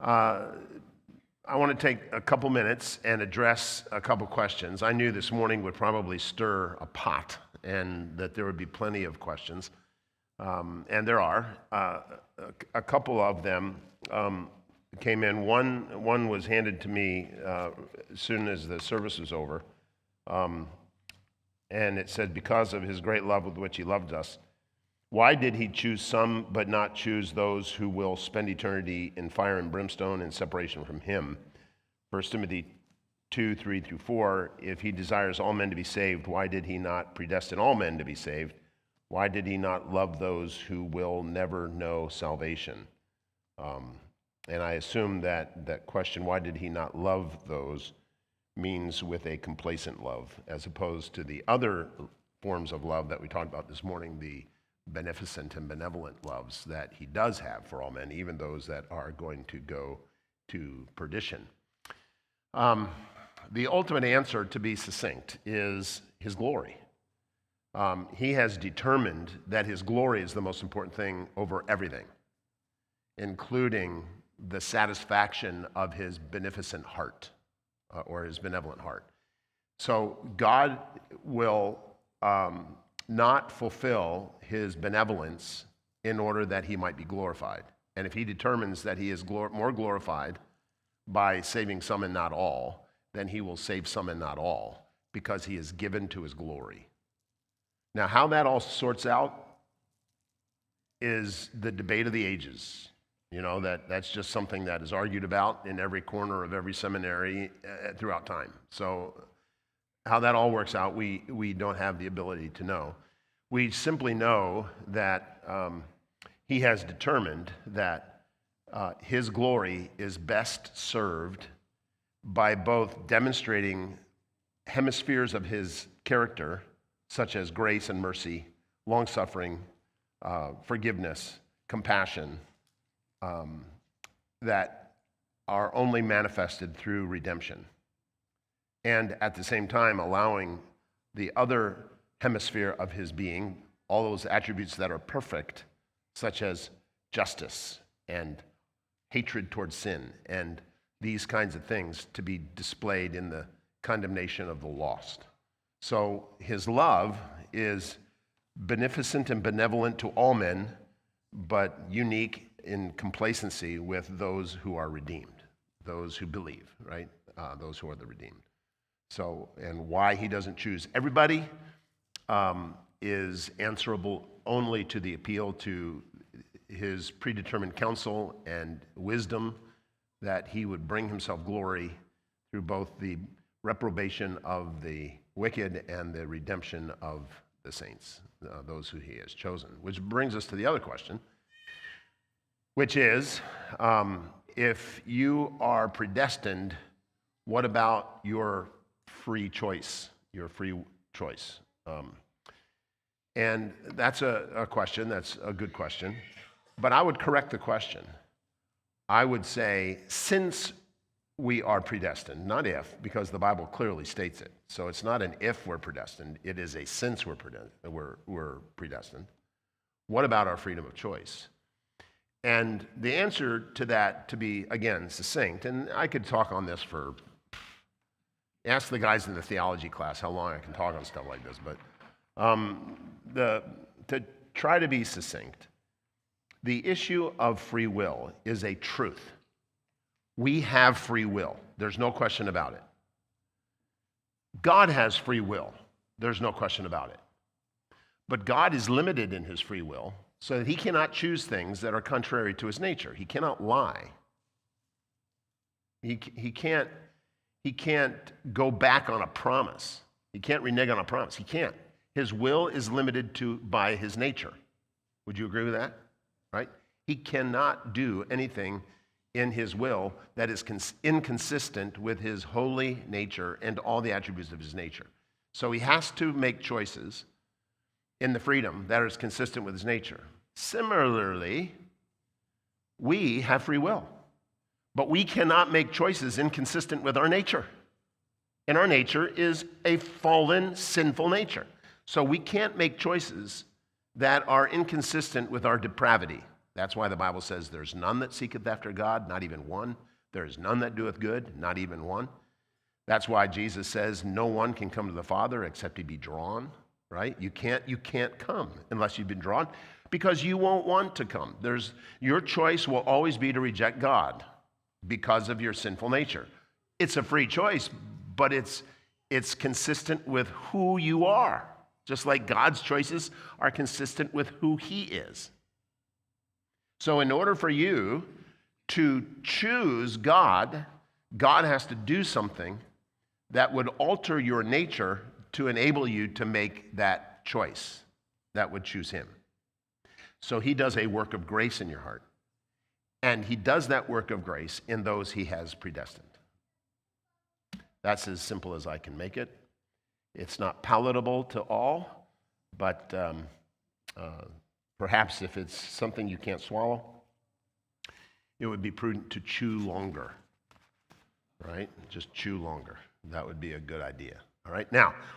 I want to take a couple minutes and address a couple questions. I knew this morning would probably stir a pot and that there would be plenty of questions. And there are. A couple of them came in. One was handed to me as soon as the service was over. And it said, because of his great love with which he loved us, why did he choose some but not choose those who will spend eternity in fire and brimstone and separation from him? 1 Timothy 2:3-4, if he desires all men to be saved, why did he not predestine all men to be saved? Why did he not love those who will never know salvation? And I assume that question, why did he not love those, means with a complacent love, as opposed to the other forms of love that we talked about this morning, the beneficent and benevolent loves that he does have for all men, even those that are going to go to perdition. The ultimate answer, to be succinct, is his glory. He has determined that his glory is the most important thing over everything, including the satisfaction of his beneficent heart or his benevolent heart. So God will not fulfill his benevolence in order that he might be glorified. And if he determines that he is more glorified by saving some and not all, then he will save some and not all, because he is given to his glory. Now, how that all sorts out is the debate of the ages. You know, that's just something that is argued about in every corner of every seminary throughout time. So how that all works out, we don't have the ability to know. We simply know that he has determined that his glory is best served by both demonstrating hemispheres of his character, such as grace and mercy, long-suffering, forgiveness, compassion, that are only manifested through redemption. And at the same time, allowing the other hemisphere of his being, all those attributes that are perfect, such as justice and hatred towards sin, and these kinds of things, to be displayed in the condemnation of the lost. So his love is beneficent and benevolent to all men, but unique in complacency with those who are redeemed, those who believe, right? Those who are the redeemed. So, and why he doesn't choose everybody is answerable only to the appeal to his predetermined counsel and wisdom, that he would bring himself glory through both the reprobation of the wicked and the redemption of the saints, those who he has chosen. Which brings us to the other question, which is, if you are predestined, what about your free choice, And that's a question, that's a good question. But I would correct the question. I would say, since we are predestined, not if, because the Bible clearly states it. So it's not an if we're predestined, it is a since we're predestined. What about our freedom of choice? And the answer to that, to be, again, succinct, and I could talk on this for, ask the guys in the theology class how long I can talk on stuff like this, but to try to be succinct, the issue of free will is a truth. We have free will. There's no question about it. God has free will. There's no question about it. But God is limited in his free will so that he cannot choose things that are contrary to his nature. He cannot lie. He can't go back on a promise. He can't renege on a promise. He can't. His will is limited by his nature. Would you agree with that? Right? He cannot do anything in his will that is inconsistent with his holy nature and all the attributes of his nature. So he has to make choices in the freedom that is consistent with his nature. Similarly, we have free will, but we cannot make choices inconsistent with our nature. And our nature is a fallen, sinful nature. So we can't make choices that are inconsistent with our depravity. That's why the Bible says there's none that seeketh after God, not even one. There is none that doeth good, not even one. That's why Jesus says no one can come to the Father except he be drawn, right? You can't come unless you've been drawn, because you won't want to come. Your choice will always be to reject God because of your sinful nature. It's a free choice, but it's consistent with who you are, just like God's choices are consistent with who he is. So in order for you to choose God, God has to do something that would alter your nature to enable you to make that choice that would choose him. So he does a work of grace in your heart. And he does that work of grace in those he has predestined. That's as simple as I can make it. It's not palatable to all, but perhaps if it's something you can't swallow, it would be prudent to chew longer, right? Just chew longer. That would be a good idea. All right, now,